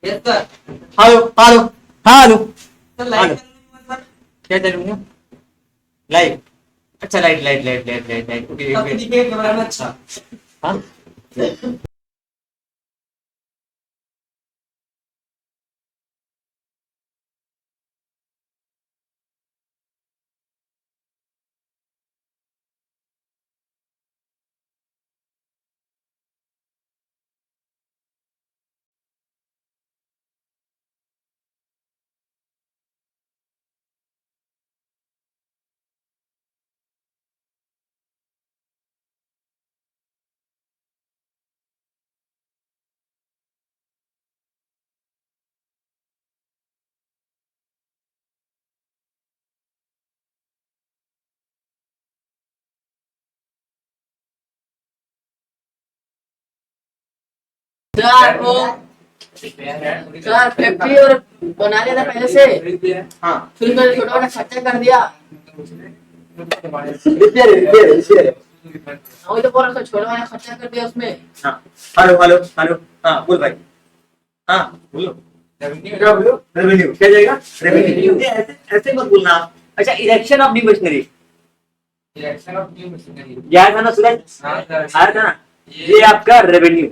Yes sir. Hello hello hello sir live hello. Sir. क्या चलूंगा live? अच्छा light light light light light light okay सब okay. दिखे camera में अच्छा। हाँ सर वो सर फैक्ट्री और बना लिया था पहले से, हाँ फिर मैंने छोटा मोटा खर्चा कर दिया। Repair repair repair. वही तो बोल रहा था, छोटा मोटा खर्चा कर दिया उसमें। हाँ हेलो हेलो हेलो। हाँ बोल भाई। हाँ बोलो। क्या बोलो? रेवेन्यू क्या जाएगा? रेवेन्यू ऐसे ऐसे मत बोलना। अच्छा erection of new machinery direction of new machinery. याद है ना सूरज? हाँ सर। आया था ना? ये आपका रेवेन्यू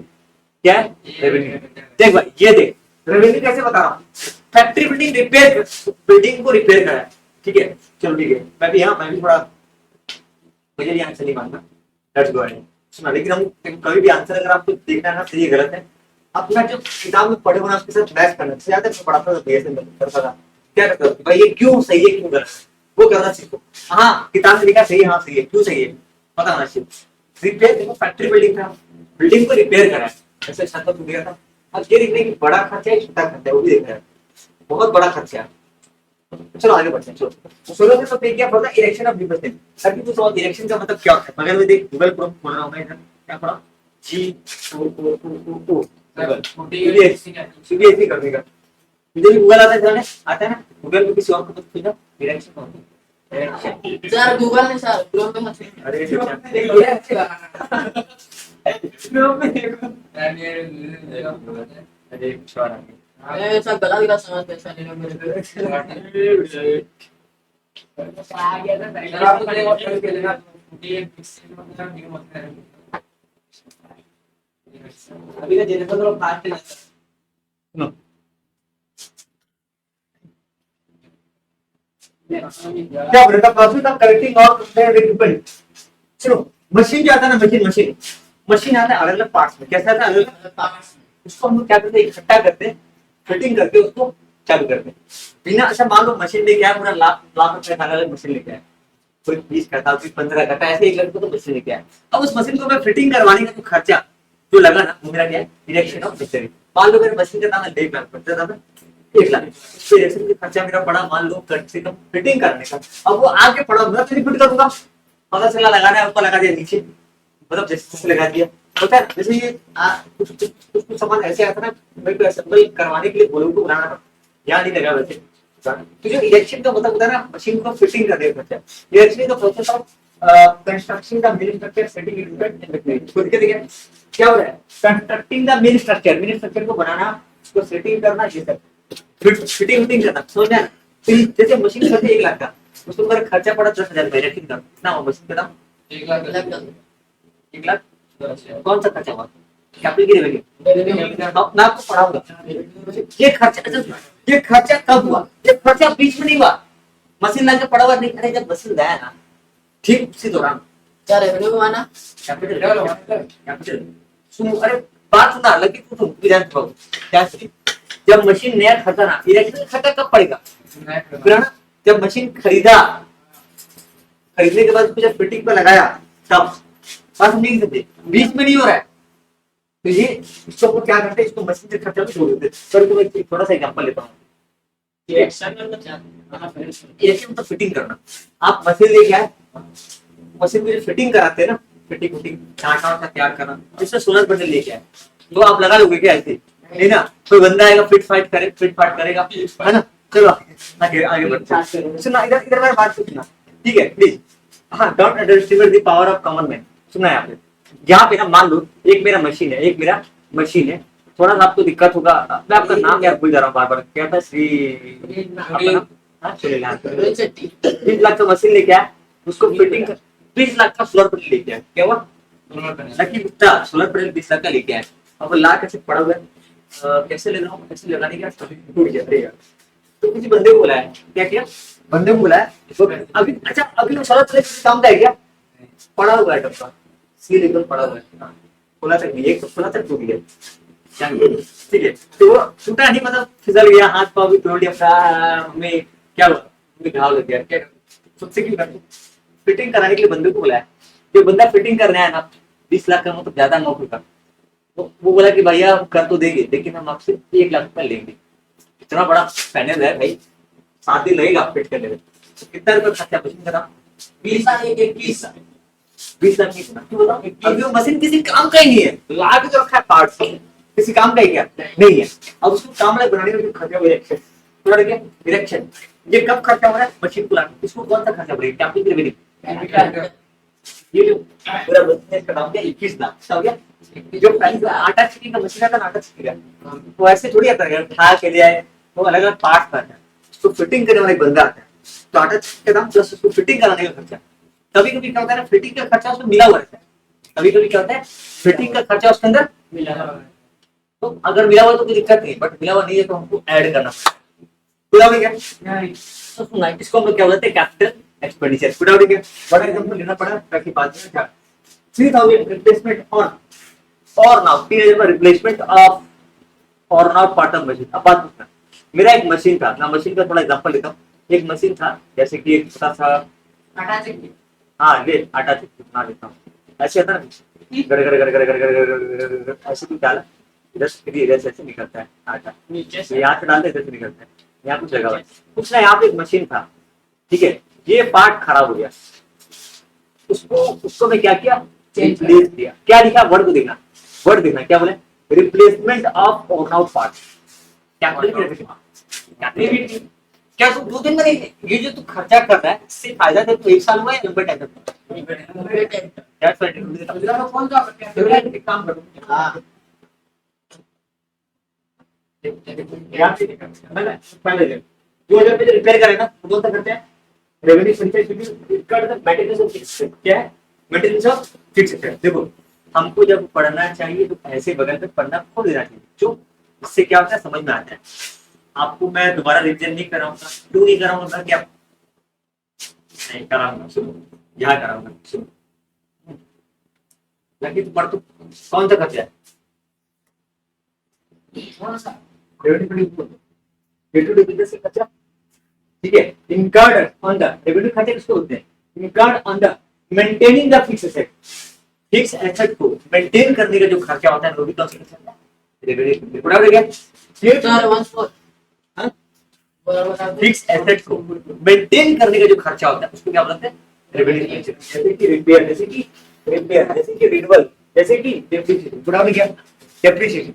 क्या है? रेवेन्यू। देख भाई ये देख रेवेन्यू कैसे बता रहा हूँ। फैक्ट्री बिल्डिंग रिपेयर बिल्डिंग को रिपेयर करा है ठीक है। चलो ठीक है मैं भी थोड़ा मुझे भी आंसर नहीं मानना। Let's go ahead. सुना लेकिन हम कभी भी आंसर अगर आपको देखना है ना सही है गलत है अपना जो किताब में पढ़े होना उसके साथ मैच करना। जैसे याद है मैं पढ़ाता था बीएसए में करता था क्या करता था भाई ये क्यों सही है क्यों गलत है वो करना सीखो। हाँ किताब में लिखा सही है हाँ सही है क्यों सही है पता होना चाहिए। रिपेयर देखो फैक्ट्री बिल्डिंग था बिल्डिंग को रिपेयर करा है ऐसे छत पर टूट गया था। अब ये देखने की बड़ा खर्चा है छोटा खर्चा है वो भी देख रहा है बहुत बड़ा खर्चा है। चलो आगे बढ़ते हैं। चलो शुरू में तो पे क्या पड़ता इरेक्शन ऑफ डिफेंस। सर की तो इरेक्शन का मतलब क्या होता है मगर मैं देख गूगल क्रोम खोल रहा हूं मैं इधर क्या पढ़ा जी ओ सीबीएसई कर देगा। मुझे भी गूगल आता है ना गूगल पे किसी और को मत खोजना इरेक्शन होती है इरेक्शन। सर गूगल ने सर क्रोम पे मत। अरे क्यों में देखो। अरे छोड़ा ए सर गलत गलत समझ ऐसा नहीं लो मेरे आ गया था सर आप पहले और कर के लेना ये पिक्सल मतलब न्यू मशीनरी। अभी का जनरेशन तो फास्ट है। सुनो क्या बोलता प्रोसेस ऑफ कलेक्टिंग और कंपेयर इक्विपमेंट। सुनो मशीन क्या आता है ना मशीन मशीन मशीन आता है अलग अलग पार्ट्स में कैसा आता है अलग अलग उसको हम लोग क्या करते हैं इकट्ठा करते हैं फिटिंग करके उसको चालू करते हैं बिना। अच्छा मान लो मशीन लेके आया पूरा लाख लाख रुपए का अलग मशीन लेके आया कोई 20 का था कोई 15 का था ऐसे एक लड़के को तो मशीन लेके आया। अब उस मशीन को मैं फिटिंग करवाने का जो खर्चा जो लगा ना वो मेरा क्या है इरेक्शन ऑफ मशीनरी। मान लो मेरे मशीन का दाम 1 लाख पड़ता था 1 लाख उसके इरेक्शन का खर्चा मेरा पड़ा मान लो कम से कम फिटिंग करने का। अब वो आगे पड़ा मैं फिर फिट करूंगा पता चला लगाना है ऊपर लगा दिया नीचे मतलब जैसे लगा दिया होता है। जैसे ये कुछ सामान ऐसे आता है ना मेरे को असेंबल करवाने के लिए बोलो को बनाना था यहाँ नहीं लगा वैसे। तो जो इलेक्शन का मतलब होता है ना मशीन को फिटिंग करने का खर्चा इलेक्शन का प्रोसेस ऑफ कंस्ट्रक्शन का मेन स्ट्रक्चर सेटिंग इक्विपमेंट खुद के देखिए क्या हो रहा है कंस्ट्रक्टिंग द मेन स्ट्रक्चर को बनाना उसको सेटिंग करना ये सब फिटिंग करना समझना है। फिर जैसे मशीन खर्चा 1 लाख का उसको मेरा खर्चा पड़ा 10,000 रुपए इलेक्शन का ना मशीन का दाम 1 लाख 1 लाख कौन सा खर्चा हुआ कैपिटल की रेवेन्यू मैं आपको पढ़ाऊंगा ये खर्चा कब हुआ ये खर्चा बीच में नहीं हुआ मशीन लाके पड़ा हुआ नहीं अरे जब मशीन लाया ना ठीक उसी दौरान क्या रेवेन्यू कमाना। कैपिटल सुनो अरे बात सुना लगी तुम विधान क्या चीज जब मशीन नया खरीदा ना इलेक्ट्रिक खर्चा कब पड़ेगा फिर है ना जब मशीन खरीदने के बाद उसको जब फिटिंग पे लगाया तब बात समझ नहीं सकते बीच में नहीं हो रहा है। तो ये इसको हम क्या करते हैं इसको मशीन से खर्चा भी छोड़ देते हैं। सर को एक थोड़ा सा एग्जांपल लेता हूँ इलेक्शन मतलब फिटिंग करना। आप मशीन लेके आए मशीन में फिटिंग कराते हैं ना फिटिंग चाटा तैयार करना जिससे सोलर पैनल लेके आए तो आप लगा लोगे क्या ऐसे नहीं ना कोई बंदा आएगा फिट फाट करेगा है ना। चलो आगे बढ़ते हैं। सुना इधर इधर मेरी बात सुनना ठीक है प्लीज। हाँ don't underestimate the power of common man. सुना है आपने यहाँ पे ना मान लो एक मेरा मशीन है थोड़ा सा आपको दिक्कत होगा। मैं आपका नाम यार भूल जा रहा हूँ बार बार, क्या था? श्री आपका नाम? हाँ, सुनील। 20 लाख का मशीन लेके आया, उसको फिटिंग 20 लाख का सोलर पैनल लेके आया। क्या हुआ? Lucky Gupta solar panel 20 lakh का लेके आया। अब वो ला कैसे पड़ा हुआ है, कैसे ले रहा हूँ, कैसे लगाने का टूट गया। तो किसी बंदे को बुलाया, क्या किया? बंदे को बुलाया तो अभी अच्छा अभी वो सोलर पैनल काम का है क्या? पड़ा हुआ है डब्बा, सील एकदम पड़ा हुआ है, खोला तक नहीं, एक तो खोला तक टूट गया। ठीक है, तो वो टूटा नहीं, मतलब फिसल गया, हाथ पाँव भी तोड़ दिया, हमें क्या हुआ, हमें घाव लग गया। क्या सबसे क्यों करते? फिटिंग कराने के लिए बंदे को बुलाया। जो बंदा फिटिंग करने आया ना, 20 लाख का मतलब ज्यादा अमाउंट होगा। वो बोला कि भैया हम कर तो देंगे, लेकिन हम आपसे 1 लाख रुपया लेंगे। इतना बड़ा पैनल है भाई, 7 दिन लगेगा फिट करने में। तो कितना रुपया खर्चा मशीन का? 20 लाख 21 लाख क्यों बताओ? अभी वो मशीन किसी काम का ही नहीं है, ला के जो रखा है पार्ट्स, किसी काम का ही क्या नहीं है। अब उसको काम लायक बनाने में जो खर्चा हुआ इरेक्शन, थोड़ा देखिए इरेक्शन, ये कब खर्चा हो रहा है? मशीन को लाने, इसको कौन सा खर्चा बढ़ेगा? क्या आपकी रिवेन्यू? ये जो पूरा मशीन का दाम क्या? 21 लाख हो गया। जो पहले आटा चक्की का मशीन आता है, आटा चक्की का, वो ऐसे थोड़ी आता है उठा के ले आए, वो अलग अलग पार्ट आता है, उसको फिटिंग करने वाला एक बंदा आता है। तो आटा चक्की का दाम प्लस उसको फिटिंग कराने का खर्चा। कभी कभी क्या होता है ना, फिटिंग का खर्चा उसमें मिला हुआ रहता है। कभी कभी क्या होता है, फिटिंग का खर्चा उसके अंदर मिला हुआ है। तो अगर मिला हुआ तो कोई दिक्कत नहीं, बट मिला हुआ नहीं है तो हमको ऐड करना पूरा हो गया। तो सुना, इसको हम लोग क्या बोलते हैं? Capital expenditure. पूरा हो गया। बड़ा एग्जांपल लेना पड़ा ताकि बात में क्या 3000 रिप्लेसमेंट ऑन और नाउ 3000 का रिप्लेसमेंट ऑफ और नाउ पार्ट ऑफ मशीन। अब बात पूछना, मेरा एक मशीन था ना, मशीन का थोड़ा एग्जांपल लेता हूँ। एक मशीन था, जैसे कि एक छोटा सा आटा चक्की, हाँ ले आटा चक्की बना लेता हूँ। ऐसे होता है ना, गड़ गड़ गड़ गड़ गड़ गड़ गड़ गड़ ऐसे कुछ डाला, इधर से ऐसे निकलता है आटा, नीचे से यहाँ से डालते इधर से निकलता है। यहाँ कुछ लगा हुआ है, कुछ ना, यहाँ पे एक मशीन था, ठीक है, ये पार्ट खराब हो गया, उसको मैं क्या किया? रिप्लेस दिया। क्या लिखा? वर्ड को देखना, वर्ड देखना, क्या बोले? Replacement of on out part. क्या बोले? क्या तू 2 दिन में ये जो तू खर्चा कर रहा है, इससे फायदा है तो 1 साल हुआ है, लंबे टाइम तक कौन सा काम करूँ। हाँ पहले 2000 रुपये रिपेयर करे ना, कौन सा करते हैं? रेवेन्यू मेंटेनेंस क्या है? Maintenance of fixed asset. देखो, हमको जब पढ़ना चाहिए तो ऐसे बगल में पढ़ना खोल देना चाहिए, जो इससे क्या होता है समझ में आता है। आपको मैं दोबारा रिवीजन नहीं कराऊंगा, क्यों नहीं कराऊंगा? क्या नहीं कराऊंगा, सुनो यहाँ कराऊंगा, सुनो लेकिन पढ़ तो कौन सा खर्चा है? कौन सा? रेवेन्यू से खर्चा, ठीक है। इनकर्ड ऑन द रेवेन्यू खर्चे किसको होते हैं? Incurred on the maintaining the fix asset. Fix asset को मेंटेन करने का जो खर्चा होता है वो भी कौन सा खर्चा है? रेवेन्यू। पूरा हो गया। फिक्स एसेट को मेंटेन करने का जो खर्चा होता है उसको क्या बोलते हैं? रेवेन्यू। जैसे कि रिपेयर, जैसे कि रिन्यूअल, जैसे कि डेप्रिसिएशन। पूरा हो गया। डेप्रिसिएशन,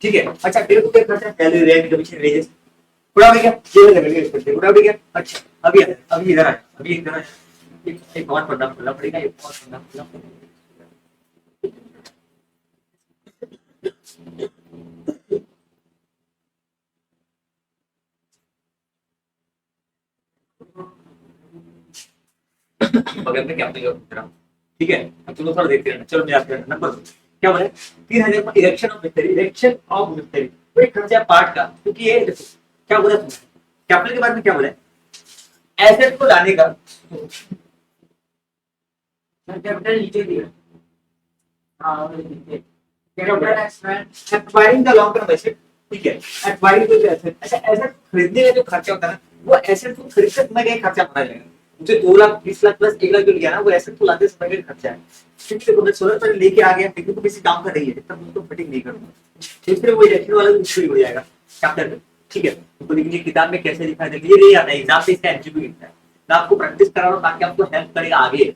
ठीक है। अच्छा, डेट पे खर्चा, सैलरी, रेंट, कमीशन, वेजेस। पूरा हो गया। ये रेवेन्यू एक्सपेंडिचर पूरा हो गया। अच्छा, अभी इधर आ, अभी इधर आ, एक और पढ़ना पड़ेगा, एक और पढ़ना पड़ेगा। बगल में क्या अपने, ठीक है। अब तुम लोग थोड़ा देखते रहना। चलो मैं आपके नंबर क्या बोले? 3000 पर इरेक्शन ऑफ मिस्त्री, इरेक्शन ऑफ मिस्त्री कोई खर्चा पार्ट का, क्योंकि ये देखो क्या बोला तुमने कैपिटल के बारे में, क्या बोले? एसेट को लाने का कैपिटल नीचे दिया। हाँ, capital acquiring the long term asset, ठीक है। एक्वायरिंग द एसेट, अच्छा एसेट खरीदने का जो खर्चा होता है ना, वो एसेट को खरीदते समय का खर्चा पड़ा जाएगा। मुझे 2 लाख 20 लाख प्लस 1 लाख जो लिया ना, वो एसेट को लाते समय का खर्चा है। क्योंकि देखो मैं सोलर पैनल लेके आ गया, लेकिन तो किसी काम का नहीं है, तब उसको फिटिंग नहीं करूंगा, फिर वो इलेक्ट्रिक वाला भी हो जाएगा कैपिटल, ठीक है। तो देखिए किताब में कैसे लिखा है, ये नहीं आता है, एग्जाम पे इसका एमसीक्यू लिखता है। मैं आपको प्रैक्टिस करा रहा हूं ताकि आपको हेल्प करेगा, आगे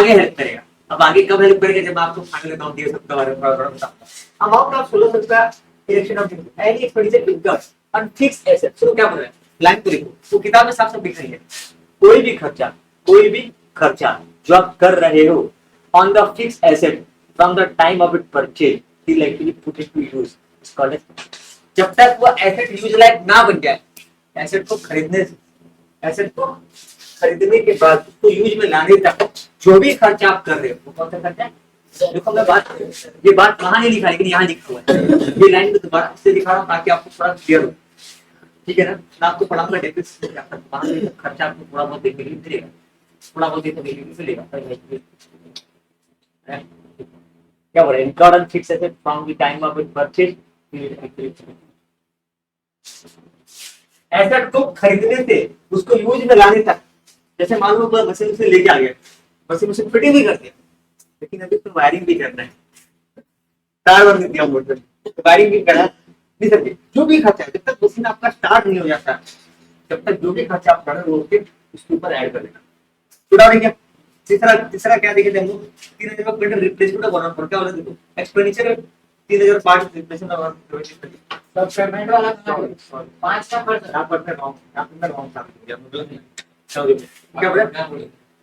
हेल्प करेगा। अब आगे कब हेल्प करेगा? जब आपको फाइनल अकाउंट ये सब के बारे में बताऊंगा। अमाउंट ऑफ 1600 का erection of any expenditure incurred on fixed asset. सुनो क्या बोल रहा है, लाइन तो देखो, वो किताब में साफ साफ लिख रही है, कोई भी खर्चा जो आप कर रहे हो on the fixed asset from the time of it purchase till actually put it to use, जब तक वो एसेट यूज लायक ना बन जाए, एसेट को खरीदने के बाद उसको यूज में लाने तक जो भी खर्चा आप कर रहे हो वो कौन सा खर्चा है? देखो मैं ये बात वहां नहीं लिखा लेकिन यहाँ लिखा हुआ है, ये लाइन में दोबारा इससे दिखा रहा हूँ ताकि आपको थोड़ा क्लियर हो, ठीक है ना? मैं आपको पढ़ाऊंगा डेफिनेशन खर्चा आपको थोड़ा बहुत देखने के लिए मिलेगा, थोड़ा बहुत देखने के लिए मिलेगा। क्या बोल रहे हैं? Income and fixed asset from the time of it purchase, asset को खरीदने से उसको यूज में लाने तक। जैसे मान लो मशीन से लेके आ गया, मशीन फिटिंग भी कर दिया, लेकिन अभी तो वायरिंग भी करना है, तार वार दिया मोटर, तो वायरिंग भी करना नहीं सकते। जो भी खर्चा है, जब तक मशीन आपका स्टार्ट नहीं हो जाता, जब तक जो भी खर्चा आप कर रहे हो उसके ऊपर ऐड कर देना। तो क्या तीसरा क्या देखे थे हम लोग? 3000 का प्रिंटर रिप्लेसमेंट ऑफ वन पर क्या बोला? देखो expenditure 3000 part replacement of one, सब पेमेंट वाला 5 का खर्च यहां पर मैं रॉन्ग था मतलब क्या बोला?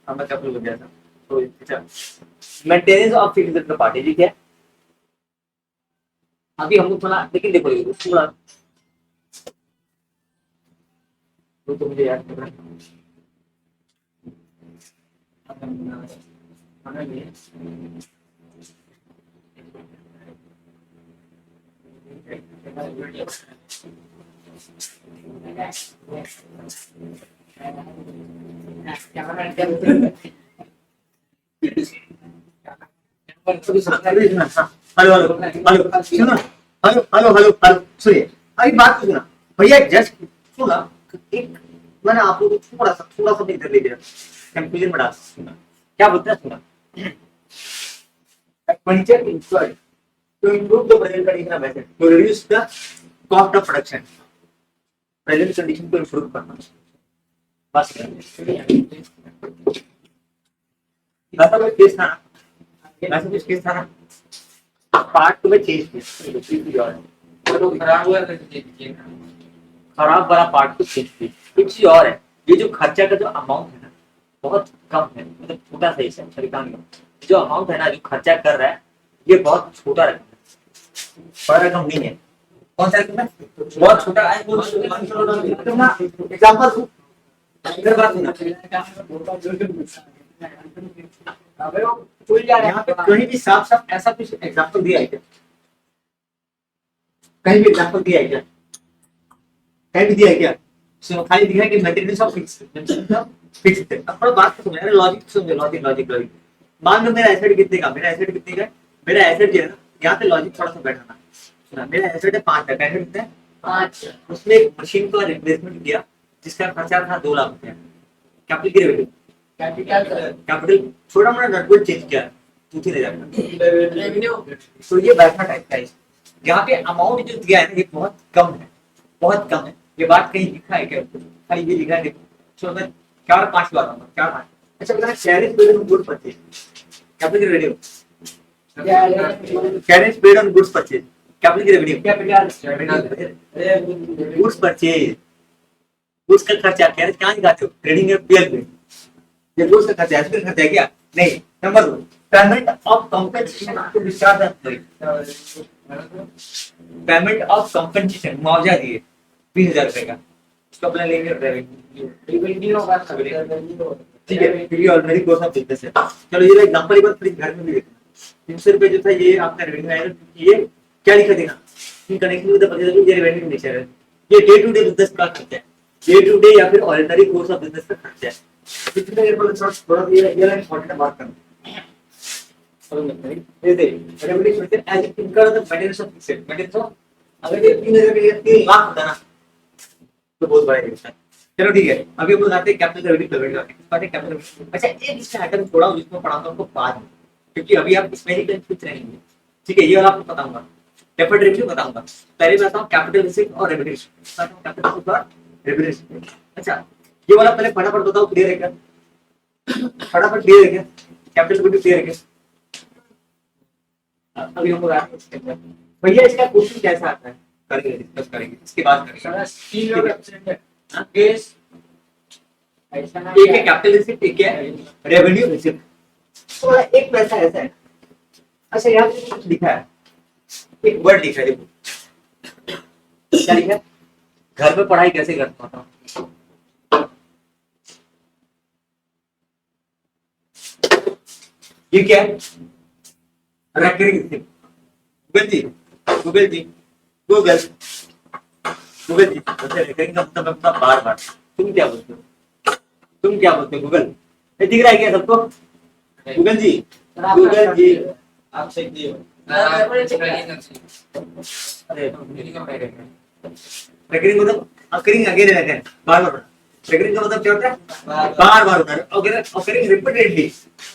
हम मैं बोल गया था। तो अच्छा, मेंटेनेंस ऑफ फिक्स्ड प्रॉपर्टी जी क्या? अभी हम लोग थोड़ा लेकिन देखो थोड़ा तो मुझे याद करना हेलो हेलो हेलो सुनो, हेलो हेलो हेलो हेलो सुनिए, अभी बात सुना भैया, जस्ट सुना एक मैंने आप लोगों को थोड़ा सा इधर ले गया, कंफ्यूजन बढ़ा सुना क्या बोलते हैं? सुना expenditure incurred to improve the present condition of asset to reduce the cost of production, present condition को improve करना बस। ऐसा कोई केस था ना, ऐसा कुछ केस था ना, पार्ट टू में चेंज किया तो खराब हुआ तो देखिए खराब वाला पार्ट को चेंज किया, एक चीज और है, ये जो खर्चा का जो अमाउंट है ना बहुत कम है, मतलब छोटा सा हिस्सा जो अमाउंट है ना जो खर्चा कर रहा है ये बहुत छोटा रकम है, बड़ा रकम नहीं है। कौन सा रकम है? बहुत छोटा है। एग्जांपल इधर बात सुना, यहाँ पे कहीं भी साफ साफ ऐसा कुछ एग्जांपल दिया है क्या? कहीं भी एग्जांपल दिया है क्या? कहीं भी दिया है क्या? खाली दिखा है कि मेंटेनेंस ऑफ फिक्स्ड है। अब थोड़ा बात समझ रहे, लॉजिक समझो, लॉजिक मान लो मेरा एसेट कितने का, मेरा एसेट जो है ना, यहाँ पे लॉजिक थोड़ा सा बैठाना। सुना, मेरा एसेट है 5 लाख, एसेट कितना है? 5। उसने एक मशीन का रिप्लेसमेंट किया जिसका खर्चा था 2 लाख रुपया, कैपिटल छोटा मोटा नटवर्क चेंज किया 2-3 हजार। तो ये बैठा टाइप का है। यहाँ पे अमाउंट जो दिया है ना ये बहुत कम है। ये बात कहीं लिखा है क्या? खाली ये लिखा है, देखो तो मैं 4-5 बार आऊंगा, 4-5। अच्छा बताना, carriage paid on goods purchase, capital revenue, carriage paid on goods purchase, capital revenue, goods purchase, goods का खर्चा कैरेज कहाँ दिखाते हो? ट्रेडिंग में पीएल में, ये गुड्स का खर्चा है क्या? नहीं। Number 2, payment of compensation to discharge employ, payment of compensation, मुआवजा दिए 20,000 रुपए का, उसको अपना लेंगे रेवेन्यू होगा, ठीक है, क्योंकि ऑलरेडी कोर्स ऑफ बिजनेस है। चलो ये एग्जांपल एक बार प्लीज घर में भी देखना। 300 रुपए जो था ये आपका रेवेन्यू आएगा, क्योंकि ये क्या लिखा देना in connection with the purchase, ये रेवेन्यू नेचर है, ये डे टू डे बिजनेस का खर्चा है, डे टू डे या फिर ऑर्डिनरी कोर्स ऑफ बिजनेस का खर्चा है। इसमें ये थोड़ा ये इंपॉर्टेंट बात करना ये दे revenue nature as income the maintenance of fixed, maintenance of अगर ये 3 लाख होता ना तो बहुत बड़ा है। चलो ठीक है, अभी हम लोग आते हैं कैपिटल रेवेन्यू कैपिटल। अच्छा एक इसका आइटम छोड़ा हूं जिसको पढ़ाऊंगा आपको बाद में, क्योंकि अभी आप इसमें ही कंफ्यूज रहेंगे, ठीक है? ये वाला आपको बताऊंगा, डेफर्ड रेवेन्यू बताऊंगा। पहले मैं बताऊं कैपिटल रिसीव और रेवेन्यू, कैपिटल और रेवेन्यू। अच्छा ये वाला पहले फटाफट बताओ, क्लियर है क्या? फटाफट क्लियर है क्या? कैपिटल रेवेन्यू क्लियर है क्या? अभी हम लोग आते हैं भैया, इसका क्वेश्चन कैसा आता है करेंगे, डिस्कस करेंगे, इसके बाद करेंगे। केस ऐसा ना, एक है कैपिटल रिसीप्ट, एक है रेवेन्यू रिसीप्ट। तो एक पैसा ऐसा है, अच्छा यहाँ पे कुछ लिखा है, एक वर्ड लिखा है, देखो क्या लिखा है? घर में पढ़ाई कैसे करता हूँ। ये क्या है? रेकरिंग। गूगल जी, गूगल जी, गूगल, गूगल जी, रेकरिंग का मतलब अपना बार बार। तुम क्या बोलते हो? तुम क्या बोलते हो? गूगल, ये दिख रहा है क्या सबको? गूगल जी, गूगल जी, आप सही नहीं हो। अरे रेकरिंग मतलब अकरिंग अगेन अगेन, बार बार। रेकरिंग का मतलब क्या होता है? बार बार होता है। Occurring repeatedly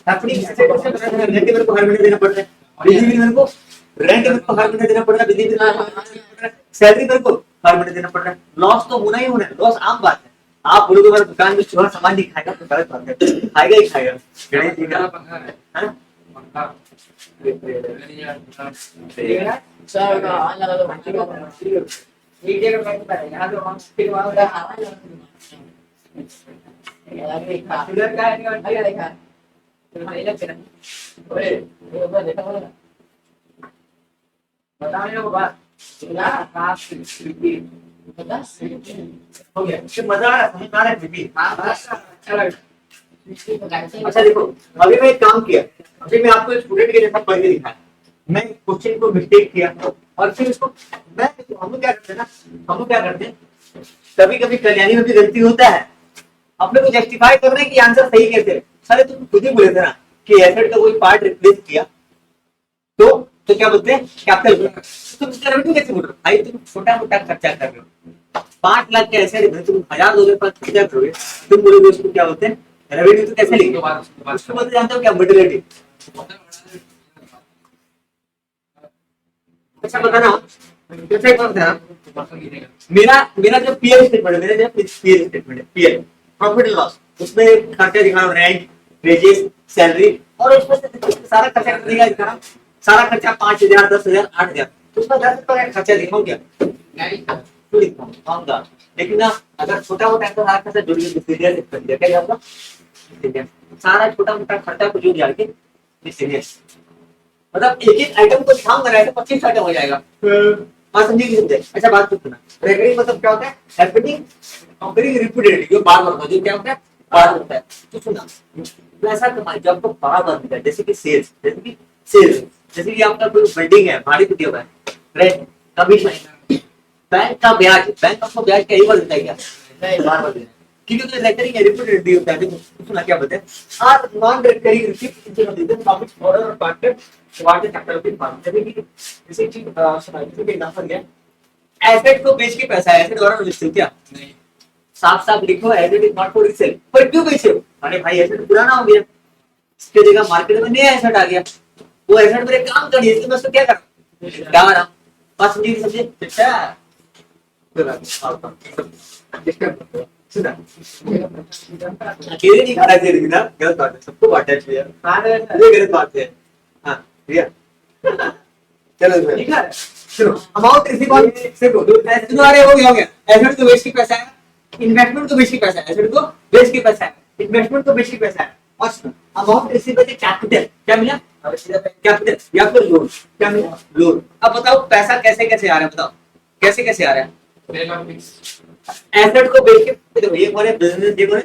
happening. ऐसे कैसे पता चला? रेंट मेरे को हर महीने देना पड़ता है, बिजली बिल मेरे को, रेंट मेरे को हर महीने देना पड़ रहा है, बिजली बिल मेरे को हर महीने देना पड़ रहा है, सैलरी मेरे को हर महीने देना पड़ रहा है। लॉस तो होना ही होना है, लॉस आम बात है। आप बोलोगे मेरा दुकान में चोरा सामान नहीं खाएगा तो गलत बात है, खाएगा ही खाएगा। गणेश जी का हाँ? सर का आवाज लगा दो। मीडिया का बैंक पर यहाँ तो हम फिर वहाँ का आवाज लगा दो। शुगर का है और अरे देखा ओए वो बस देखा बोला बताओ लोग बात ना आप बस हो गया, फिर मजा आ रहा है, समझ में आ रहा है बीबी। हाँ अच्छा लगा। अच्छा देखो, अभी मैं एक काम किया, अभी मैं आपको स्टूडेंट के जैसा पढ़ के दिखाया। मैं क्वेश्चन को मिस्टेक किया और फिर इसको मैं हम लोग क्या करते हैं ना, हम लोग क्या करते हैं, कभी कभी कल्याणी में भी गलती होता है। अपने को जस्टिफाई करना है कि आंसर सही कैसे है। सारे तुम खुद ही बोले थे ना कि एसेट का कोई पार्ट रिप्लेस किया तो क्या बोलते हैं? कैपिटल। तुम इसका रेवेन्यू कैसे बोल रहे हो भाई? तुम छोटा मोटा खर्चा कर रहे हो, 5 लाख के एसेट में तुम 1000 2000 खर्चा करोगे, तुम बोलोगे उसको क्या बोलते हैं? रेवेन्यू। तो कैसे लिखेंगे? उसको बोलते जानते हो क्या? मॉडरेटिव। अच्छा बताना कैसे करते हैं? मेरा जो पीएल स्टेटमेंट है, मेरा जो पीएल स्टेटमेंट है, पीएल प्रॉफिट एंड लॉस, उसमें खर्चा दिखा रहा हूं, रेंट, वेजेस, सैलरी, और उसमें से सारा खर्चा दिखा रहा हूं। सारा खर्चा 5000 10,000 8,000, तो उसमें 10,000 का खर्चा दिखाऊं क्या? क्यों दिखाऊं? आऊंगा, लेकिन ना अगर छोटा मोटा सारा खर्चा जोड़ के सीरियस कर दिया क्या होगा? सारा छोटा मोटा खर्चा को जोड़ जाके सीरियस, मतलब एक एक आइटम को दिखाऊंगा ना, ऐसे 25 आइटम हो जाएगा। हाँ समझे कि समझे? अच्छा बात सुनना, रेकरिंग मतलब क्या होता है? हैपनिंग ऑकरिंग रिपीटेडली, जो बार बार होता है, जो क्या होता है? बार होता है। तो सुना, पैसा कमाए जब आपको बार बार मिलता है, जैसे कि सेल्स, जैसे कि आपका कोई बिल्डिंग है, भाड़ी पे दिया हुआ है, रेंट, कमीशन, बैंक का ब्याज, बैंक आपको ब्याज क्या ही बार देता है क्या? नहीं, बार बार देता है, क्योंकि तो रेकरिंग है, रिपीटेडली होता है। देखो सुना क्या बोलते हैं, are non recurring receipt in the profit order और partner what the capital of firm. जैसे कि इसी चीज सुना, जैसे कि एग्जांपल दिया, एसेट को बेच के पैसा है, एसेट द्वारा बेचते हो क्या? नहीं, साफ साफ लिखो asset is not for resale. पर क्यों बेचे हो? अरे भाई एसेट पुराना हो गया, इसके जगह मार्केट में नया एसेट आ गया, वो एसेट मेरे काम का नहीं है, इसलिए मैं उसको क्या करूं? डाल रहा हूं। पास समझे? अच्छा सुना, अकेले नहीं खाना चाहिए ना, गलत बात है, सबको बांटना चाहिए, ये गलत बात है। हाँ भैया चलो ठीक है, चलो अमाउंट रिसीव ऑन देखो, एसेट द्वारा हो गया, एसेट तो बेच के पैसा है, इन्वेस्टमेंट तो बेच के पैसा है, एसेट को बेच के पैसा है, इन्वेस्टमेंट तो बेच के पैसा है, और अमाउंट रिसीव एज कैपिटल, क्या मिला? कैपिटल या फिर लोन, क्या मिला? लोन। अब बताओ पैसा कैसे कैसे आ रहा है, बताओ कैसे कैसे आ रहा है? एसेट को बेच के, देखो ये बोले बिजनेस, देखो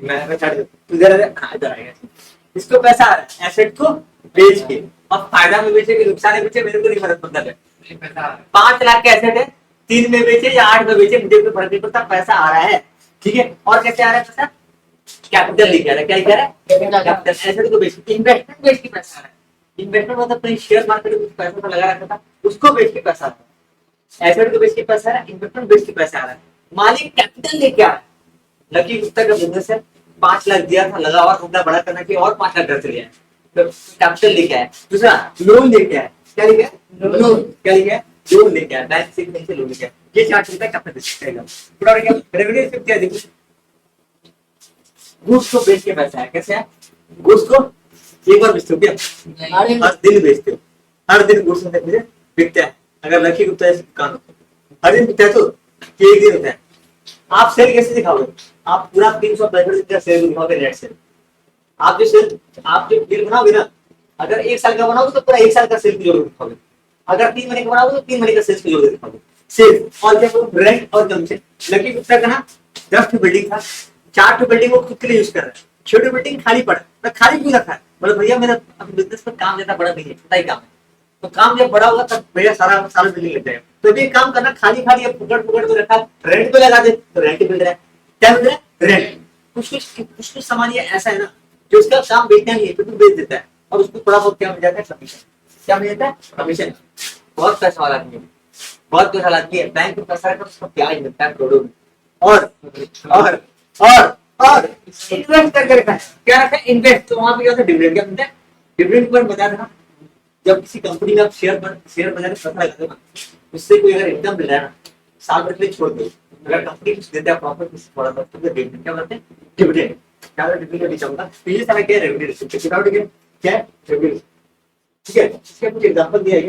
मैं छाड़ दे इधर इधर आएगा, इसको पैसा आ रहा है एसेट को बेच के, और फायदा में बेचे कि नुकसान में बेचे मेरे को नहीं फर्क पड़ता है। 5 लाख का एसेट है, 3 में बेचे या 8 में बेचे मुझे कोई फर्क नहीं पड़ता, पैसा आ रहा है, ठीक है। और कैसे आ रहा है पैसा? कैपिटल लिखा है, क्या लिखा है? कैपिटल। एसेट को बेच के, इन्वेस्टमेंट बेच के पैसा आ रहा है, इन्वेस्टमेंट मतलब कहीं शेयर मार्केट में कुछ पैसा लगा रखा था, उसको बेच के पैसा आ रहा है, एसेट को बेच के पैसा आ रहा है, इन्वेस्टमेंट बेच के पैसा आ रहा है, मालिक कैपिटल लेके आ रहा है। लकी गुप्ता का बिजनेस है, 5 लाख दिया था, लगा और धंधा बड़ा करना चाहिए, और 5 लाख घर चले आए, तो कैपिटल लेके आए। दूसरा लोन लेके आए, क्या लेके आए? लोन। क्या लेके आए? लोन लेके आए, बैंक से कहीं से लोन लेके आए, ये चार्ट होता है कैपिटल बेचेगा। पूरा रेवेन्यू रिसीव क्या देखो, गुड्स को बेच के पैसा है, कैसे है? गुड्स को एक बार बेचते हो क्या? हर दिन बेचते हो, हर दिन गुड्स बिकता है। अगर लकी गुप्ता ऐसी दुकान हो, हर दिन बिकता है, तो एक दिन होता है। आप सेल कैसे दिखाओगे? आप पूरा 365 दिन का सेल दिखाओगे, नेट सेल। आप जो बिल बनाओगे ना, अगर 1 साल का बनाओगे तो पूरा 1 साल का सेल की जरूरत दिखाओगे, अगर 3 महीने का बनाओगे तो 3 महीने का सेल्स की जरूरत दिखाओगे। सेल्स और क्या बोलूं रेंट और कमीशन। लकी गुप्ता का ना 10 बिल्डिंग था, 4 बिल्डिंग वो खुद के लिए यूज कर रहा है, छोटी बिल्डिंग खाली पड़ा है, खाली क्यों रखा है? बोले भैया मेरा अभी बिजनेस पर काम ज्यादा बड़ा नहीं है, छोटा ही काम है, तो काम जब बड़ा होगा तब भैया सारा सारा बिल्डिंग लग जाएगा। तो अभी एक काम करना, खाली खाली अब फुकट फुकट में रखा, रेंट पे लगा दे तो रेंट मिल रहा है। क्या मिल रहा है? रेंट। कुछ सामान ये ऐसा है ना जो उसका काम बेचना नहीं है फिर तो बेच देता है और उसको थोड़ा बहुत क्या मिल जाता है? कमीशन। क्या मिल जाता है? कमीशन। बहुत पैसा वाला आदमी है, बहुत पैसा आदमी है, बैंक में पैसा रखा उसको ब्याज मिलता है करोड़ों में। और और और इन्वेस्ट करके रखा है। क्या रखा है? इन्वेस्ट। तो वहां पे क्या होता है? डिविडेंड। क्या मिलता है? डिविडेंड पर बताया था ना, जब किसी कंपनी में आप शेयर बाजार में पैसा लगाते हो ना, उससे कोई अगर इनकम मिल रहा है ना, साल भर के लिए छोड़ दो, अगर कंपनी कुछ देता है प्रॉफिट थोड़ा सा तो डिविडेंड। क्या बोलते हैं? डिविडेंड। क्या डिविडेंड नहीं चलता तो ये सारा क्या है? Revenue receipt. क्या है? रेवेन्यू। ठीक है, इसका कुछ एग्जांपल दिया है।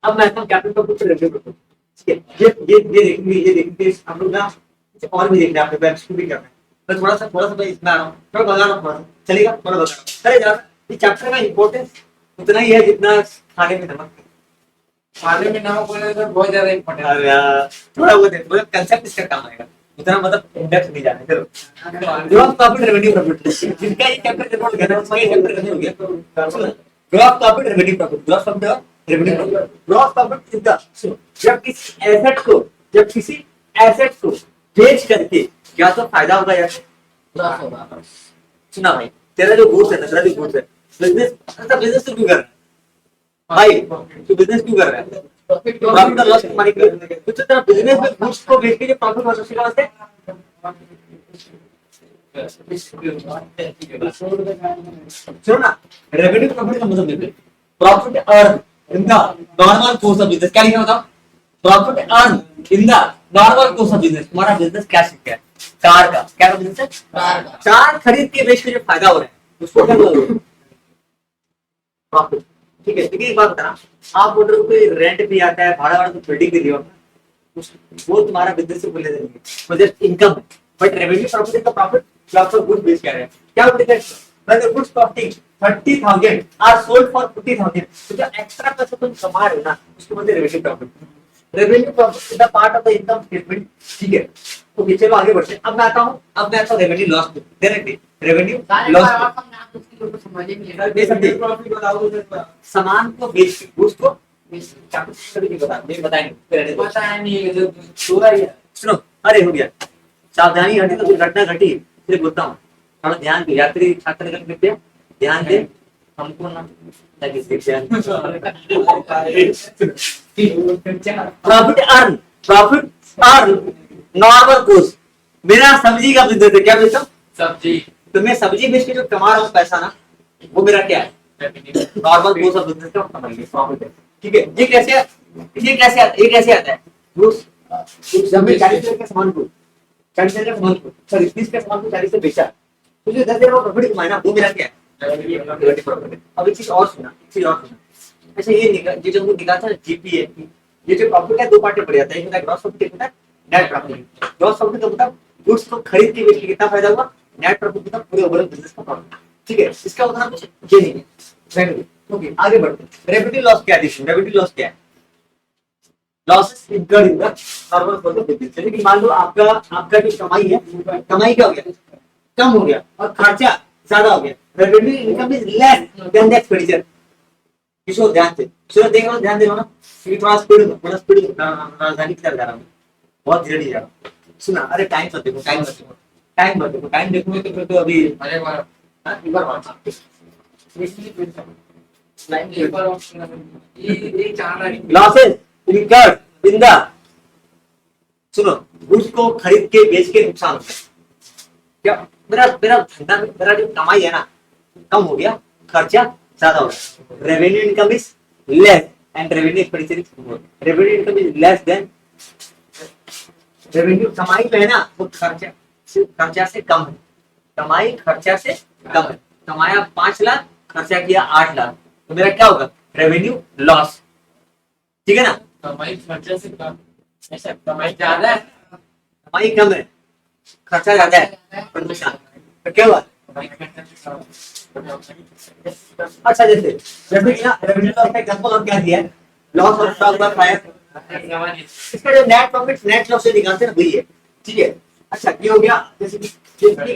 अब मैं आता हूं कैपिटल प्रॉफिट और रेवेन्यू प्रॉफिट। ठीक है, ये देखेंगे हम लोग ना, और भी देखना है आपने बैलेंस शीट भी करना है। मैं थोड़ा सा मैं इसमें आ रहा हूँ, थोड़ा बता रहा हूँ, थोड़ा सा चलेगा, थोड़ा बता रहा हूँ। चले जा ये चैप्टर का इंपॉर्टेंस उतना ही है जितना खाने में नमक। खाने में नमक बोले तो बहुत ज्यादा इम्पोर्टेंट है। अरे यार, थोड़ा बहुत है, मतलब कंसेप्ट इसका काम आएगा, उतना मतलब इंडेक्स नहीं जाने। चलो ग्रॉस प्रॉफिट रेवेन्यू प्रॉफिट, जिनका ये चैप्टर कंट्रोल करना है उसका ये चैप्टर खत्म हो गया। Gross profit revenue profit, gross profit और revenue profit. Gross profit is the जब किसी एसेट को बेच करके क्या तो फायदा होगा या लॉस होगा। सुना भाई, तेरा जो गुड्स है ना, तेरा जो गुड्स है, बिजनेस तो क्यों कर रहा है भाई? तू बिजनेस क्यों कर रहा है? प्रॉफिट और लॉस कमाने के लिए। तो तेरा बिजनेस में गुड्स को बेच के जो प्रॉफिट हो उसके वास्ते सुनो ना, रेवेन्यू प्रॉफिट का मतलब देखो, profit earn in the normal course of business. क्या लिखा होता? Profit earn in the normal course of business. तुम्हारा बिजनेस क्या सीख है? कार का। क्या का बिजनेस है? कार खरीद के बेच के जो फायदा हो रहा है उसको क्या बोलते हैं? प्रॉफिट। ठीक है, लेकिन एक बात बताना, आप बोल रहे हो कोई रेंट भी आता है, भाड़ा वाड़ा तो बिल्डिंग भी दिया वो तुम्हारा बिजनेस से बोले देंगे, वो जस्ट इनकम है। But revenue profit is the profit जो आपका गुड्स बेच कर रहे हैं। क्या बोलते हैं? when the goods costing 30,000 are sold for 50,000, तो जो एक्स्ट्रा पैसा तुम कमा रहे हो ना उसको बोलते हैं revenue profit. Revenue profit is the part of the income statement. ठीक है, तो नीचे लो आगे बढ़ते हैं। अब मैं आता हूं revenue loss directly. Revenue loss profit बताओ, सामान को बेच के गुड्स को सुनो। अरे हो गया, सावधानी घटी तो घटना घटी, इसलिए बोलता हूँ थोड़ा ध्यान दे। यात्री छात्र ध्यान दे, हमको ना लगे प्रॉफिट अर्न नॉर्मल कोर्स। मेरा सब्जी का बिजनेस है। क्या बेचता हूँ? सब्जी। तो मैं सब्जी बेच के जो कमा रहा हूँ पैसा ना, वो मेरा क्या है? नॉर्मल कोर्स ऑफ बिजनेस का प्रॉफिट है। ठीक है, ये कैसे आता है? जब मैं 40,000 का सामान को 40,000 का सामान को सॉरी 30 का सामान को 40 से बेचा, तो जो 10,000 का प्रॉफिट कमाया ना, वो मेरा क्या है? प्रॉफिट। अब एक चीज और सुना, अच्छा ये जो हमको दिखा था जीपीए, ये जो प्रॉफिट है दो पार्ट में पड़ जाता है, एक होता है ग्रॉस प्रॉफिट, एक होता है नेट प्रॉफिट। ग्रॉस प्रॉफिट का मतलब गुड्स को खरीद के बेच के कितना फायदा हुआ, नेट प्रॉफिट का पूरे ओवरऑल बिजनेस का प्रॉफिट। ठीक है, इसका उतना कुछ ये नहीं है। रेवेन्यू। ओके, आगे बढ़ते हैं। रेवेन्यू लॉस क्या है? रेवेन्यू लॉस क्या है? Losses incurred in the normal course of business. जैसे कि मान लो आपका जो कमाई है, कमाई क्या हो गया? कम हो गया और खर्चा ज्यादा हो गया। Revenue income is less than the expenditure. इसको ध्यान से सुनो, देखो ध्यान देना ना, क्योंकि थोड़ा स्पीड राजधानी की तरफ जा रहा हूँ, बहुत धीरे नहीं जा रहा। सुना, अरे टाइम मत देखो, टाइम देखोगे तो फिर तो अभी लॉसेस इनकर्ड इन द, सुनो, गुड्स को खरीद के बेच के नुकसान होता है। क्या मेरा धंधा, मेरा जो कमाई है ना कम हो गया, खर्चा ज्यादा हो गया। Revenue income is less and revenue expenditure is more. Revenue income is less than revenue. कमाई जो है ना वो खर्चा से कम है। कमाई खर्चा से कम है। कमाया 5 लाख, खर्चा किया 8 लाख, तो मेरा क्या होगा? Revenue loss. ठीक है ना? कमाई खर्चे से कम, ऐसा कमाई ज्यादा है, कमाई कम है, खर्चा ज्यादा है, और नुकसान। तो क्या हुआ? अच्छा, जैसे कि ना रेवेन्यू लॉस का एग्जांपल और क्या दिया है? Loss of stock by fire, इसका जो नेट प्रॉफिट नेट लॉस से निकालते हैं ना वही है, ठीक है। अच्छा ये हो गया, जैसे कि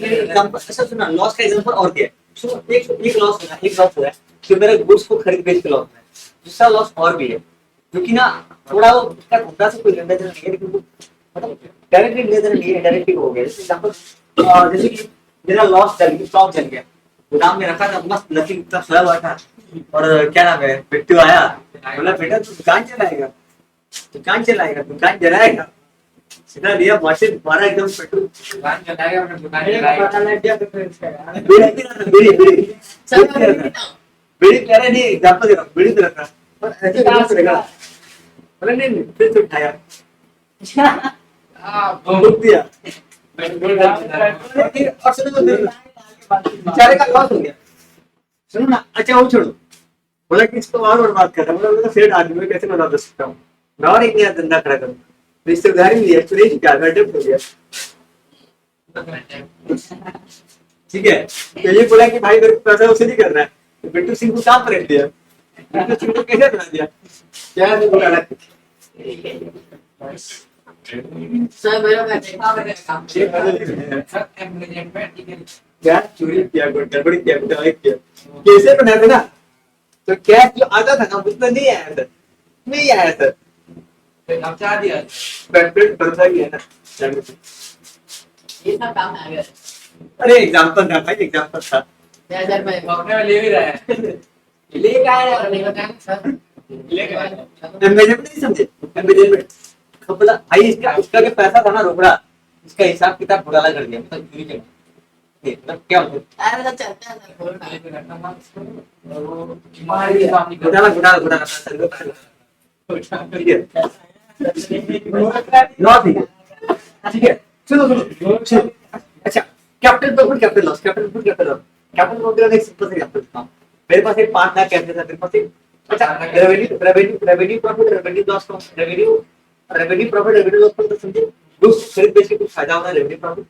एग्जांपल ऐसा सुना, लॉस का एग्जांपल और क्या है, सुनो एक लॉस हुआ है कि मेरे गुड्स को खरीद बेच के लॉस है, दूसरा लॉस और भी है जो कि ना थोड़ा वो उसका धंधा से कोई लेना देना नहीं है, लेकिन वो मतलब डायरेक्टली लेना देना नहीं है, डायरेक्टली हो गया। जैसे एग्जांपल जैसे कि मेरा लॉस चल गया, स्टॉक चल गया, गोदाम में रखा था मस्त लकी इतना सोया हुआ था, और क्या नाम है बिट्टू आया, बोला बेटा तू दुकान चलाएगा, दुकान जलाएगा, सीधा लिया मशीन मारा एकदम पेट्रोल, दुकान चलाएगा अपना दुकान चलाएगा। बीड़ी पी रहा था, बीड़ी पी रहा नहीं, एग्जांपल दे रहा हूँ, बीड़ी पी रहा था और ऐसे काम करेगा, बोला नहीं फिर से उठाया, बुक दिया और सुनो बेचारे का लॉस हो गया। सुनो ना, अच्छा वो छोड़ो, बोला कि इसको और बात कर रहा, बोला सेठ आदमी में कैसे बता सकता हूँ मैं, और एक नया धंधा खड़ा करूँ, तो इससे उधारी लिया, एक्चुअली क्या डेप्ट हो गया, ठीक है। तो ये बोला कि भाई मेरे को पैसा उसे नहीं करना है, तो बिट्टू सिंह को काम पर रख दिया, बिट्टू सिंह को कैसे बना दिया, क्या नहीं बोला सर मेरा मैं देखा मैंने काम सब एम्प्लॉयमेंट में ठीक है। क्या चोरी किया, गड़बड़ी किया, किया कैसे बनाया था ना, तो कैश जो आता था ना उतना नहीं आया सर, नहीं आया सर, फिर अब चाह दिया पेट भरोसा किया ना, ये सब काम आ गया। अरे एग्जांपल था भाई, एग्जांपल था, 2000 में अपने में ले भी रहा है, ले का आया और नहीं बताया सर, ले गया एम्बेजमेंट नहीं समझे, एम्बेजमेंट खपला भाई, इसका जो पैसा था ना रोकड़ा, इसका हिसाब किताब घोटाला कर दिया, मतलब चोरी कर मतलब क्या होता अरे तो चलता है सर बोलना है, घोटाला ठीक है, लॉस ठीक है, सुनो अच्छा, capital profit capital loss, capital profit एक सिंपल सा एग्जांपल देता हूं, मेरे पास एक 5 लाख कैपिटल था, मेरे पास एक अच्छा रेवेन्यू प्रॉफिट रेवेन्यू लॉस का रेवेन्यू प्रॉफिट तो समझे, गुड्स खरीद बेच के कुछ फायदा होना है, रेवेन्यू प्रॉफिट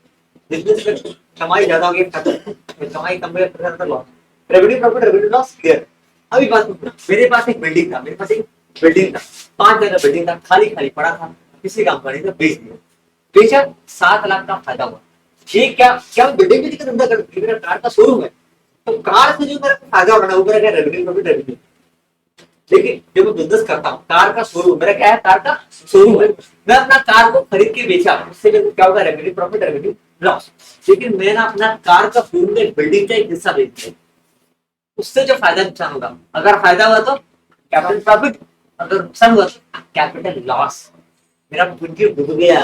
बिजनेस में कमाई ज्यादा हो गई, कमाई कम हो गया, लॉस, रेवेन्यू लॉस क्लियर। अभी बात सुनना, मेरे पास एक बिल्डिंग था, 5 जगह बिल्डिंग था, खाली पड़ा था, किसी कंपनी ने बेचा 7 लाख का फायदा हुआ, ये क्या बिल्डिंग भी धंधा कर, मेरा कार का शोरूम है, तो कार से जो मेरा फायदा हो रहा है वो मेरा क्या रेवेन्यू, लेकिन जब मैं बिजनेस करता हूँ, कार का शोरूम मेरा क्या है, कार का शोरूम है, मैं अपना कार को खरीद के बेचा, उससे क्या होगा, रेवेन्यू प्रॉफिट रेवेन्यू लॉस। लेकिन मैंने अपना कार का शोरूम में बिल्डिंग का एक हिस्सा बेच दिया, उससे जो फायदा नुकसान होगा, अगर फायदा हुआ तो कैपिटल प्रॉफिट, अगर नुकसान हुआ तो कैपिटल लॉस, मेरा पूंजी डूब गया,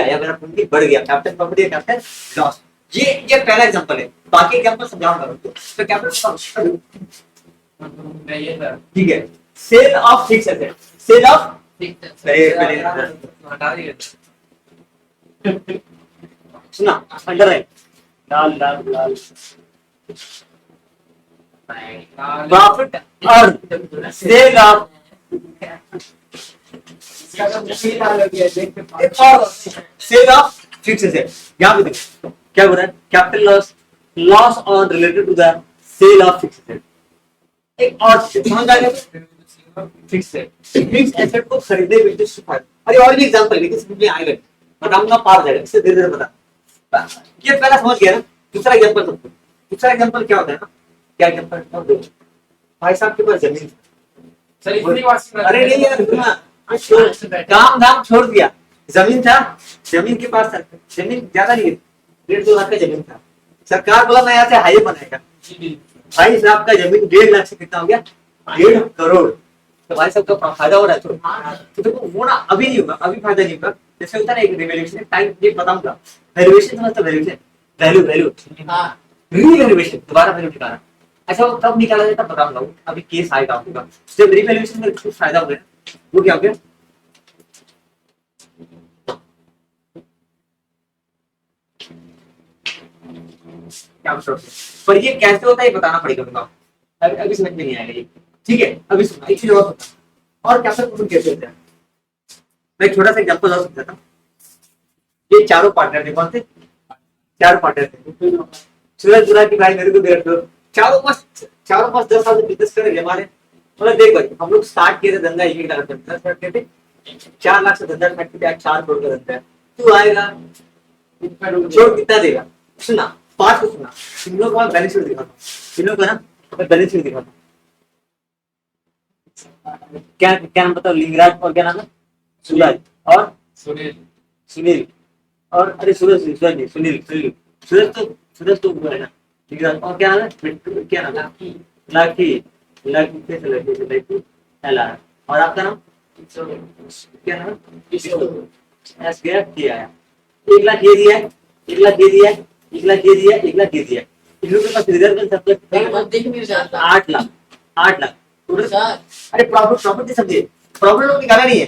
या मेरा पूंजी बढ़ गया, कैपिटल प्रॉफिट या कैपिटल लॉस। ये पहला एग्जांपल है, बाकी एग्जांपल समझाऊंगा तो कैपिटल नहीं है ठीक है, sale of fix asset, sale of हटा दिया सुना अंडरलाइन लाल profit earn, sale of sale of fix asset, यहाँ पे देखो क्या बोल रहा है, capital loss on related to the sale of fix asset. एक और समझ आ गया, फिक्स एसेट को खरीदने बेचने से फायदा। अरे और भी एग्जांपल लेकिन समझ में आएगा, बताऊंगा पार जाएगा, इससे धीरे धीरे बता, ये पहला समझ गया ना। दूसरा एग्जांपल क्या होता है ना, क्या एग्जांपल, भाई साहब के पास जमीन, सर इतनी बात अरे नहीं यार काम धाम छोड़ दिया, जमीन था, जमीन के पास था, जमीन ज्यादा नहीं, 1.5-2 लाख का जमीन था, सरकार बोला मैं यहाँ से हाईवे बनाएगा, भाई साहब का जमीन 1.5 लाख से कितना हो गया, 1.5 करोड़, तो भाई साहब का फायदा हो रहा है, तो देखो वो ना अभी नहीं होगा, अभी फायदा नहीं होगा, जैसे होता है ना एक रिवैल्यूएशन टाइम, ये बताऊंगा वैल्यूएशन समझता, वैल्यूएशन वैल्यू हाँ रीवैल्यूएशन, दोबारा वैल्यू निकालना, अच्छा वो तब निकाला जाता तब बताऊंगा, अभी केस आएगा आपका, जब रीवैल्यूएशन में कुछ फायदा हो गया, वो क्या हो गया, क्या पर ये कैसे होता है ये बताना पड़ेगा तुमको, अभी समझ में नहीं आएगा ये, ठीक है। अभी सुनो एक चीज और बताओ, और कैसे क्वेश्चन कैसे होते हैं, मैं एक छोटा सा एग्जांपल और समझाता हूँ। ये चारों पार्टनर थे, कौन थे, 4 पार्टनर थे, सूरज बोला कि भाई मेरे को दे दो, चारों पास 10 साल से बिजनेस कर रहे हमारे, मतलब देख भाई, हम लोग स्टार्ट किए थे धंधा 1 लाख से, 10 करते थे, 4 लाख से धंधा स्टार्ट किया, 4 करोड़ का धंधा है। तू आएगा जोड़ कितना देगा? सुना, 5 को सुना, इन लोगों को बैलेंस शीट दिखाता हूँ, इन लोगों का ना मैं बैलेंस शीट दिखाता हूँ। क्या क्या नाम बताओ? लिंगराज और क्या नाम है? सूरज और सुनील सुनील और अरे सूरज सूरज नहीं, सुनील सुनील सूरज तो वो है ना, लिंगराज और क्या नाम है? क्या नाम है? लाठी लाठी से लड़की एला, और आपका नाम क्या नाम है? एस गया किया है। 1 लाख ये दिया है, 1 लाख ये दिया है, 1 लाख ये दिया है, 1 लाख ये दिया है। इन लोगों के पास रिजर्व का सब दिख नहीं जाता 8 लाख, 8 लाख। सर। अरे प्रॉफिट नहीं समझिए, प्रॉफिट लोग निकाला नहीं है,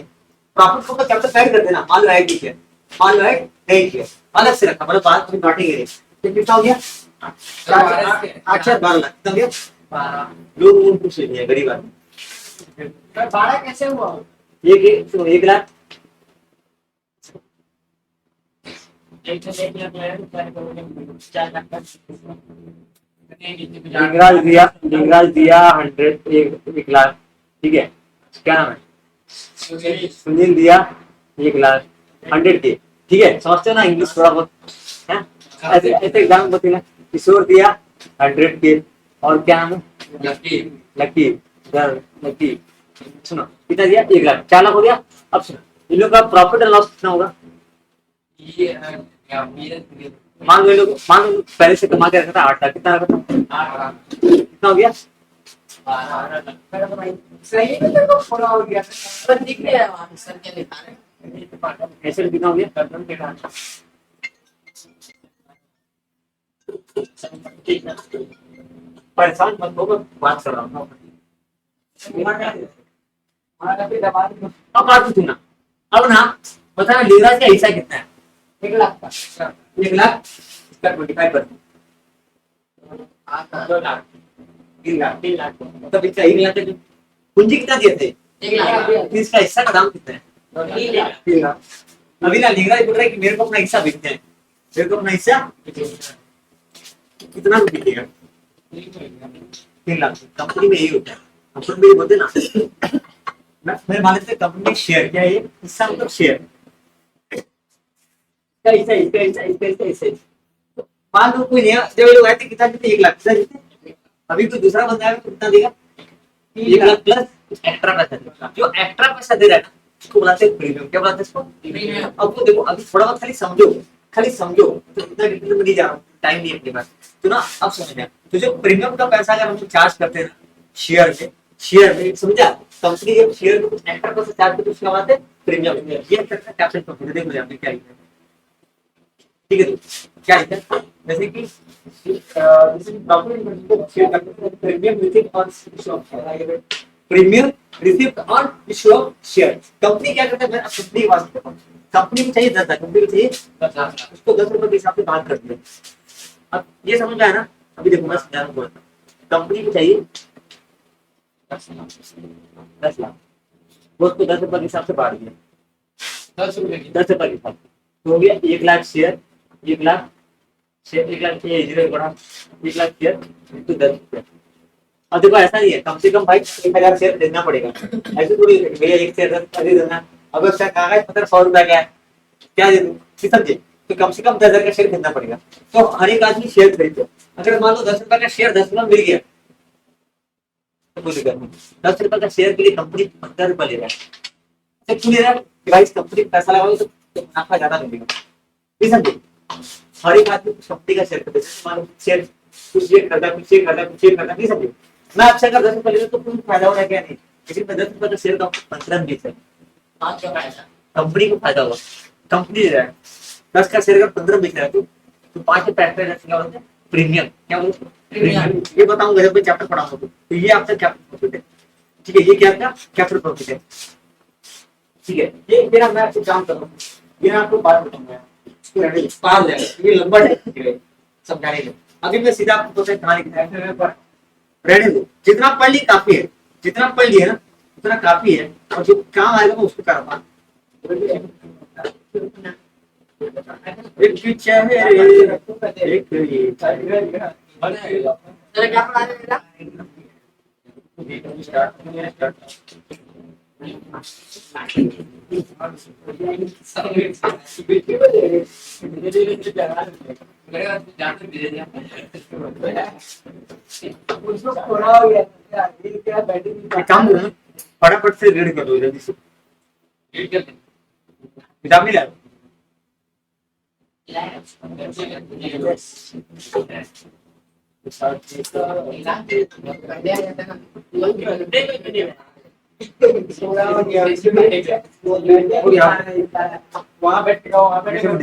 प्रॉफिट को कैपिटल साइड कर देना, मान लो ऐड ठीक है, मान लो ऐड नहीं किया, अलग से रखा, मतलब बात तुम बांटेंगे नहीं। तो कितना हो गया? 8 4 12 लाख कितना हो गया? 12 लोग उन कुछ नहीं है, गरीब आदमी। 12 कैसे हुआ? तो 1 लाख एक तो 1 लाख लाया तो 4 लाख का लिंगराज दिया 100 1 लाख, ठीक है। क्या नाम है? सुनील दिया 1 लाख 100 के, ठीक है। समझते हो ना इंग्लिश थोड़ा बहुत है? ऐसे ऐसे एग्जाम बतेगा। किशोर दिया 100 के, और क्या नाम है? लकी लकी लकी सुनो कितना दिया? 1 लाख, 4 लाख हो गया। अब सुनो इन लोग का प्रॉफिट एंड लॉस कितना होगा? ये मान लो पहले से कमा के रखा था 8 लाख, कितना रखा था? कितना हो गया? सही में तेरे को थोड़ा हो गया पर दिख रहा है वहाँ पे सर क्या लिखा है। ऐसे कितना हो गया? कदम के डाल परेशान मत हो, मैं बात कर रहा हूँ। अब बात पूछू ना, अब ना बताना लिंगराज का हिस्सा कितना है? 1 लाख का 1 लाख इसका 25%, 2 लाख 3 लाख 3 लाख मतलब इसका 1 लाख का पूंजी कितना दिए थे? 1 लाख फिर इसका हिस्सा का दाम कितना है? 3 लाख 3 लाख। अभी ना लिंगराज बोल रहा है कि मेरे को अपना हिस्सा बेचना है, मेरे को अपना हिस्सा कितना में बिकेगा? 3 लाख। कंपनी में यही होता है, कंपनी में ये बोलते हैं ना, मैं मान लेते कंपनी में शेयर, क्या है ये? हिस्सा मतलब शेयर, इसका हिस्सा इसका हिस्सा इसका हिस्सा इसका हिस्सा। मान लो कोई नया जब ये लोग आए थे कितना देते? 1 लाख, कितना देते? अभी कोई दूसरा बंदा आया तो कितना देगा? 1 लाख प्लस एक्स्ट्रा पैसा देगा। जो एक्स्ट्रा पैसा दे रहा है ना उसको बुलाते हैं प्रीमियम। क्या बुलाते हैं इसको? प्रीमियम। अब वो देखो, अभी थोड़ा बहुत खाली समझो तो इतना डिटेल में नहीं जा रहा हूँ, टाइम नहीं है अपने पास। तो ना अब समझ में, तो जो प्रीमियम का पैसा अगर हम चार्ज करते हैं ना शेयर में समझा, कंपनी जब शेयर में कुछ एक्स्ट्रा पैसा चार्ज करते उसके बाद प्रीमियम, ये करता है कैपिटल प्रॉफिट। देखो यहाँ पे क्या लिखा है, ठीक है? तो क्या लिखा है? जैसे कि premium received on issue of share. Company क्या करता है? मैं कंपनी की बात करता हूँ, कंपनी को चाहिए 10 लाख, कंपनी को चाहिए 50 लाख उसको 10 रुपए के हिसाब से बात कर दिया। अब ये समझ में आया ना? अभी देखो मैं समझा रहा हूँ, कंपनी को चाहिए 10 लाख, वो उसको 10 रुपए के हिसाब से बांट दिया, 10 रुपए की 10 रुपए के हिसाब से तो हो गया 1 lakh share, 1 lakh share, 1 lakh zero बढ़ा 1 लाख शेयर तो 10 रुपये। अब देखो ऐसा नहीं है, कम से कम भाई 1000 शेयर देना पड़ेगा, ऐसे थोड़ी भैया 1 शेयर 10 रुपये देना। अगर उसका कागज पत्र 100 रुपए का है क्या दे दूं? समझे? तो कम से कम 10,000 का शेयर खरीदना पड़ेगा। तो हर एक आदमी शेयर खरीदे, अगर मान लो 10 रुपए का शेयर 10 रुपए मिल गया तो कोई दिक्कत नहीं। 10 रुपए का शेयर के लिए कंपनी 15 रुपए ले रहा है, क्यों ले रहा है? कि भाई इस कंपनी पैसा लगाओगे तो मुनाफा ज्यादा मिलेगा, नहीं समझे? हर एक आदमी कंपनी का शेयर खरीदे, मान लो शेयर कुछ शेयर खरीदा कुछ शेयर खरीदा कुछ शेयर खरीदा, नहीं समझे? मैं आपसे अगर 10 रुपए ले तो कुछ फायदा हो रहा है क्या? नहीं, लेकिन मैं 10 रुपए का शेयर का 15 में बेच रहा हूं, पाँच का फायदा कंपनी को फायदा होगा। कंपनी दे रहा है 10 का शेयर अगर 15 बेच रहा है तो 5 पैसे क्या बोलते हैं? प्रीमियम। क्या बोलते हैं? प्रीमियम। ये बताऊंगा जब मैं चैप्टर पढ़ाऊंगा तो ये आपका कैपिटल प्रॉफिट है, ठीक है? ये क्या आपका कैपिटल प्रॉफिट है, ठीक है? ये मेरा मैं आपसे काम कर रहा हूँ, ये मैं आपको बात बताऊंगा, इसको रहने दो, पार हो जाएगा, ये लंबा है समझाने में। अभी मैं सीधा आपको कहानी दिखाया, रहने दो, जितना पढ़ ली काफी है, जितना पढ़ लिया ना उतना काफी है, और जो काम आएगा मैं उसको करवा। एक चेहरे एक ये तेरा क्या पढ़ा रहे बेटा? उसको थोड़ा हो गया ये क्या बैटिंग एक काम करो ना, फटाफट से रीड कर दो जल्दी से। किताब नहीं लाया? थोड़ा हो गया वहाँ बैठ जाओ वहाँ बैठ जाओ